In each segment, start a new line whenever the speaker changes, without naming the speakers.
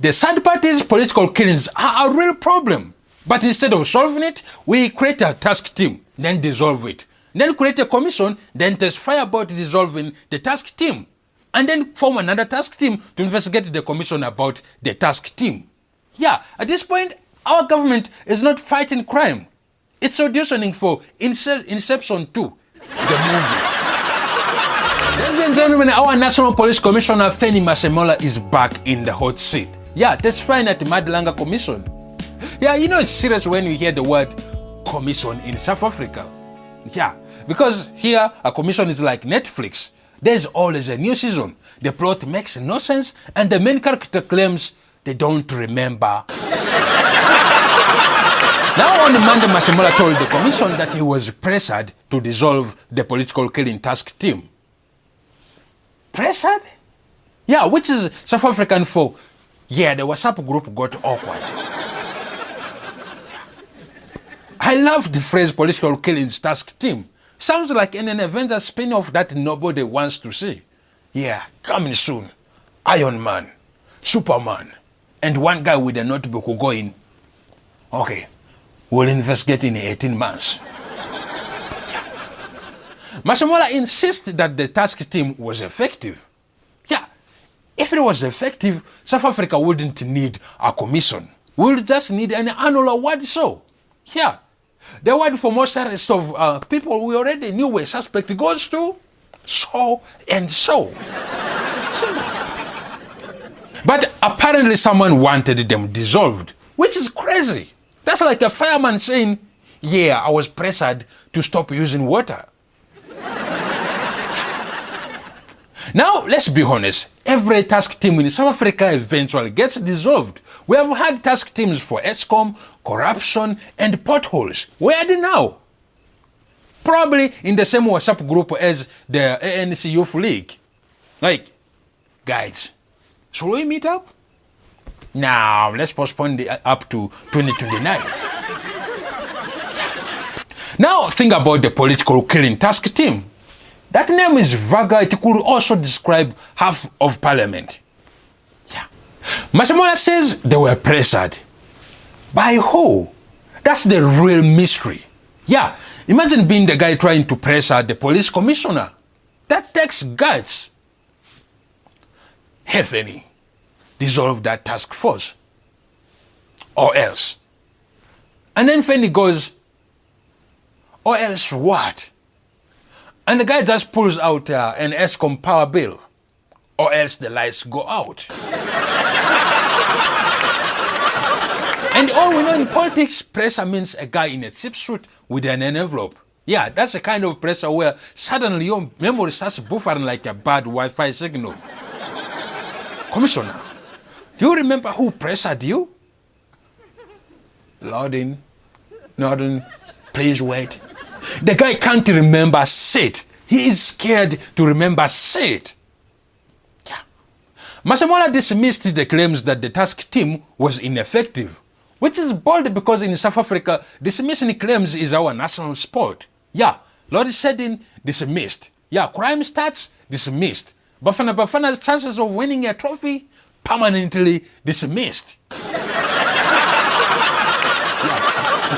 The third party's political killings are a real problem. But instead of solving it, we create a task team, then dissolve it. Then create a commission, then testify about dissolving the task team. And then form another task team to investigate the commission about the task team. Yeah, at this point, our government is not fighting crime. It's auditioning for Inception 2, the movie. Ladies and gentlemen, our National Police Commissioner Feni Masemola is back in the hot seat. Yeah, testifying at the Madlanga Commission. Yeah, you know it's serious when you hear the word commission in South Africa. Yeah, because here a commission is like Netflix. There's always a new season. The plot makes no sense and the main character claims they don't remember. Now on Monday, Masemola told the commission that he was pressured to dissolve the political killing task team. Pressured? Yeah, which is South African for, yeah, the WhatsApp group got awkward. I love the phrase political killings task team. Sounds like an Avengers spin-off that nobody wants to see. Yeah, coming soon. Iron Man, Superman, and one guy with a notebook will go in. Okay, we'll investigate in 18 months. Masemola insists that the task team was effective. Yeah, if it was effective, South Africa wouldn't need a commission. We would just need an annual award show. Yeah, the award for most arrests of people we already knew were suspect goes to so and so. But apparently someone wanted them dissolved, which is crazy. That's like a fireman saying, yeah, I was pressured to stop using water. Now, let's be honest, every task team in South Africa eventually gets dissolved. We have had task teams for Eskom, corruption, and potholes. Where are they now? Probably in the same WhatsApp group as the ANC Youth League. Like, guys, should we meet up? Now, let's postpone it up to 2029. Now, think about the political killing task team. That name is vague. It could also describe half of parliament. Yeah. Masemola says they were pressured. By who? That's the real mystery. Yeah, imagine being the guy trying to pressure the police commissioner. That takes guts. Feni, dissolve that task force. Or else. And then Feni goes, or else what? And the guy just pulls out an Eskom power bill, or else the lights go out. And all we know in politics, pressure means a guy in a cheap suit with an envelope. Yeah, that's the kind of pressure where suddenly your memory starts buffering like a bad Wi-Fi signal. Commissioner, do you remember who pressured you? Loading, nodding, please wait. The guy can't remember shit. He is scared to remember shit. Yeah. Masemola dismissed the claims that the task team was ineffective, which is bold because in South Africa, dismissing claims is our national sport. Yeah, Lord Shedding, dismissed. Yeah, crime stats, dismissed. Bafana's chances of winning a trophy, permanently dismissed.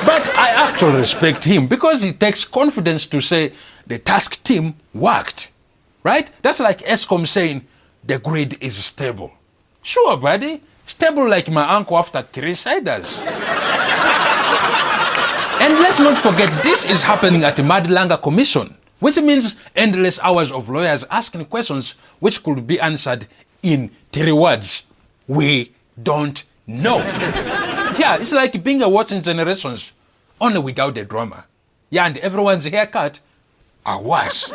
But I actually respect him because he takes confidence to say the task team worked, right? That's like Eskom saying the grid is stable. Sure, buddy, stable like my uncle after 3 ciders. And let's not forget, this is happening at the Madlanga Commission, which means endless hours of lawyers asking questions which could be answered in 3 words. We don't know. Yeah, it's like being a watching generations, only without the drama. Yeah, and everyone's haircut are worse.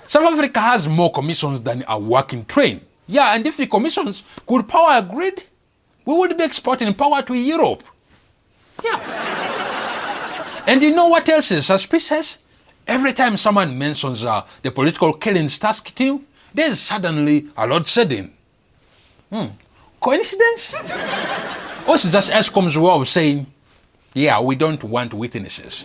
South Africa has more commissions than a working train. Yeah, and if the commissions could power a grid, we would be exporting power to Europe. Yeah. And you know what else is suspicious? Every time someone mentions the political killings task team, there's suddenly a load shedding. Coincidence? Or it's just Eskom's way of saying, yeah, we don't want witnesses.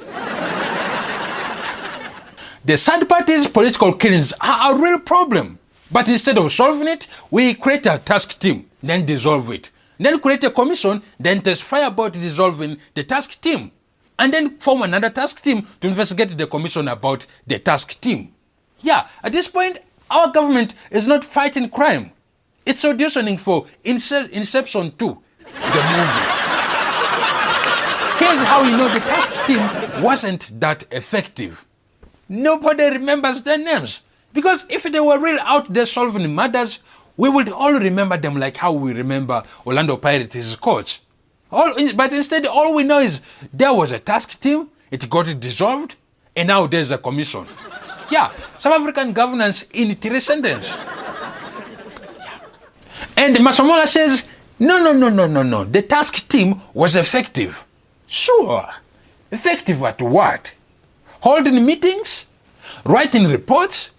The third party's political killings are a real problem. But instead of solving it, we create a task team, then dissolve it. Then create a commission, then testify about dissolving the task team. And then form another task team to investigate the commission about the task team. Yeah, at this point, our government is not fighting crime. It's auditioning for Inception 2, the movie. Here's how you know the task team wasn't that effective. Nobody remembers their names. Because if they were really out there solving murders, we would all remember them like how we remember Orlando Pirates' coach. But instead, all we know is there was a task team, it got dissolved, and now there's a commission. Yeah, South African governance in 3 sentences. And Masemola says, no, the task team was effective. Sure, effective at what? Holding meetings? Writing reports?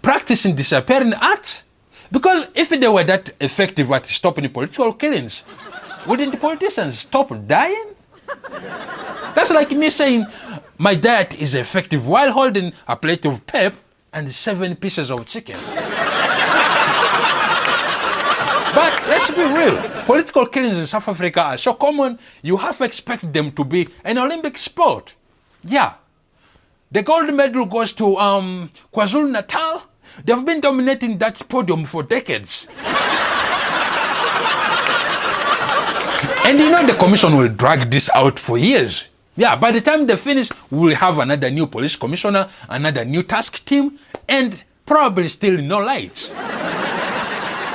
Practicing disappearing acts? Because if they were that effective at stopping political killings, wouldn't the politicians stop dying? That's like me saying my diet is effective while holding a plate of pep and 7 pieces of chicken. But let's be real, political killings in South Africa are so common, you have to expect them to be an Olympic sport. Yeah. The gold medal goes to KwaZulu-Natal. They've been dominating that podium for decades. And you know the commission will drag this out for years. Yeah, by the time they finish, we'll have another new police commissioner, another new task team, and probably still no lights.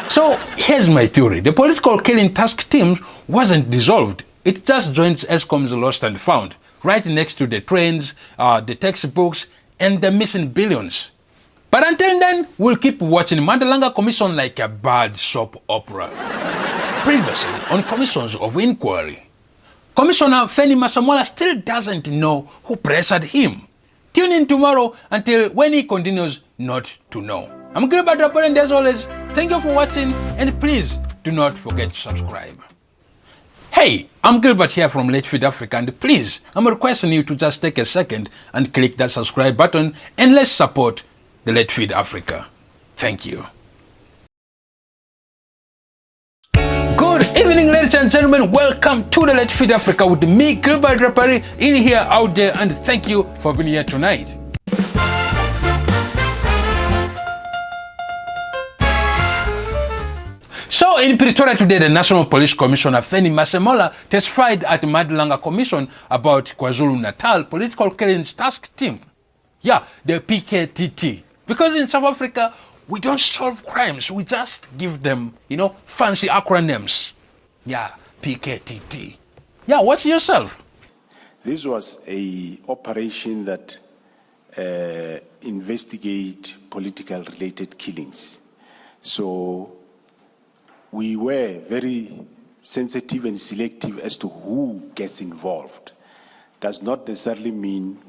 So here's my theory. The political killing task team wasn't dissolved. It just joins Eskom's lost and found, right next to the trains, the textbooks, and the missing billions. But until then, we'll keep watching Mandalanga Commission like a bad soap opera. Previously, on commissions of inquiry, Commissioner Feni Masemola still doesn't know who pressured him. Tune in tomorrow until when he continues not to know. I'm Gilbert Drapari, and as always, thank you for watching, and please do not forget to subscribe. Hey, I'm Gilbert here from Let's Feed Africa, and please, I'm requesting you to just take a second and click that subscribe button, and let's support the Let's Feed Africa. Thank you. Good evening, ladies and gentlemen. Welcome to the Let's Feed Africa with me, Gilbert Drapari, in here, out there, and thank you for being here tonight. So in Pretoria today, the National Police Commissioner Feni Masemola testified at the Mandalanga Commission about KwaZulu-Natal political killings task team. Yeah, the PKTT. Because in South Africa, we don't solve crimes, we just give them, fancy acronyms. Yeah, PKTT. Yeah, what's yourself?
This was a operation that investigate political related killings. So we were very sensitive and selective as to who gets involved. Does not necessarily mean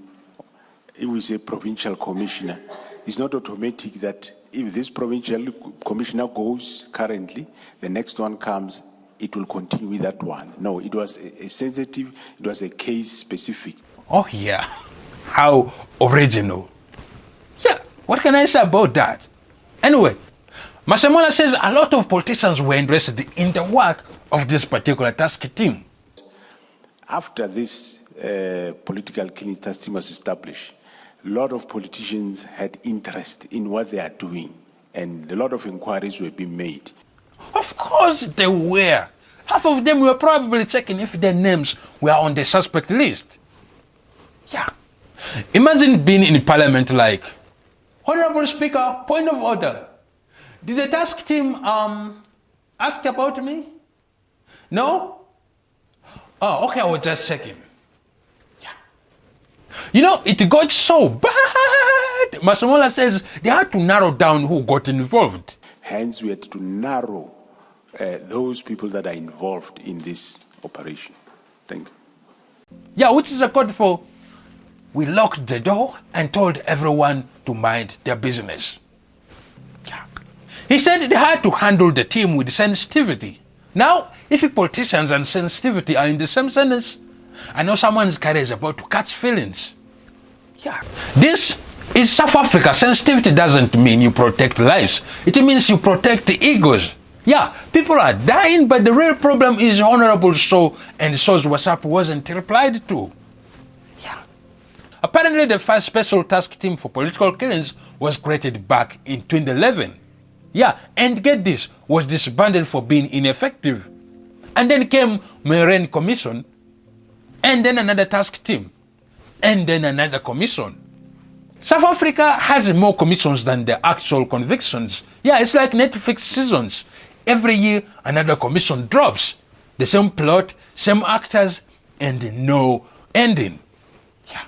if we say provincial commissioner, it's not automatic that if this provincial commissioner goes currently, the next one comes, it will continue with that one. No, it was a sensitive, it was a case specific.
Oh yeah, how original. Yeah, what can I say about that? Anyway, Masemola says a lot of politicians were interested in the work of this particular task team.
After this political killing task team was established, a lot of politicians had interest in what they are doing, and a lot of inquiries were being made.
Of course they were. Half of them were probably checking if their names were on the suspect list. Yeah. Imagine being in parliament like, Honorable Speaker, point of order. Did the task team ask about me? No? Oh, okay, I was just checking. Yeah. It got so bad. Masemola says they had to narrow down who got involved.
Hence, we had to narrow those people that are involved in this operation. Thank you.
Yeah, which is a code for we locked the door and told everyone to mind their business. Yeah. He said they had to handle the team with sensitivity. Now, if politicians and sensitivity are in the same sentence, I know someone's career is about to catch feelings. Yeah. This In South Africa, sensitivity doesn't mean you protect lives. It means you protect the egos. Yeah, people are dying, but the real problem is Honorable So and So's WhatsApp wasn't replied to. Yeah. Apparently, the first special task team for political killings was created back in 2011. Yeah, and get this, was disbanded for being ineffective. And then came Marine Commission, and then another task team, and then another commission. South Africa has more commissions than the actual convictions. Yeah, it's like Netflix seasons. Every year, another commission drops. The same plot, same actors, and no ending. Yeah.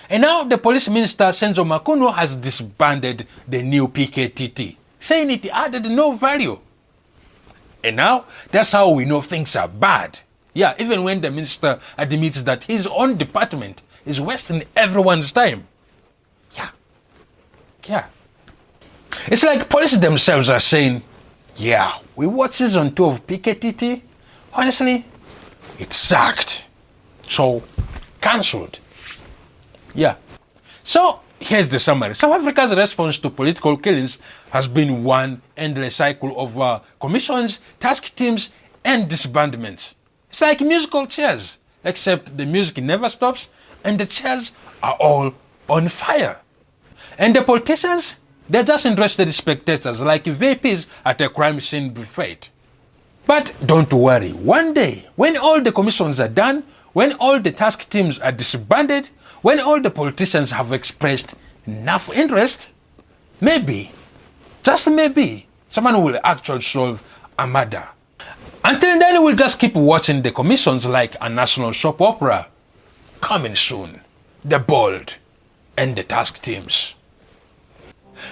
And now the police minister, Senzo Makuno, has disbanded the new PKTT, saying it added no value. And now, that's how we know things are bad. Yeah, even when the minister admits that his own department is wasting everyone's time. Yeah. It's like police themselves are saying, yeah, we watched season 2 of PKTT. Honestly, it sucked. So, cancelled. Yeah. So, here's the summary. South Africa's response to political killings has been one endless cycle of commissions, task teams, and disbandments. It's like musical chairs, except the music never stops and the chairs are all on fire. And the politicians, they're just interested spectators like VIPs at a crime scene buffet. But don't worry, one day, when all the commissions are done, when all the task teams are disbanded, when all the politicians have expressed enough interest, maybe, just maybe, someone will actually solve a murder. Until then, we'll just keep watching the commissions like a national soap opera. Coming soon, The Bold and the task teams.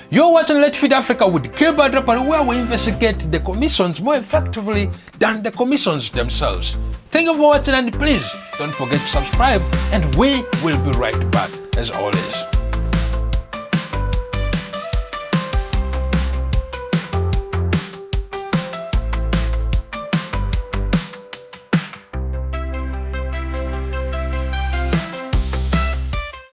You're watching Let's Feed Africa with Gilbert Drapari, where we investigate the commissions more effectively than the commissions themselves. Thank you for watching, and please don't forget to subscribe, and we will be right back as always.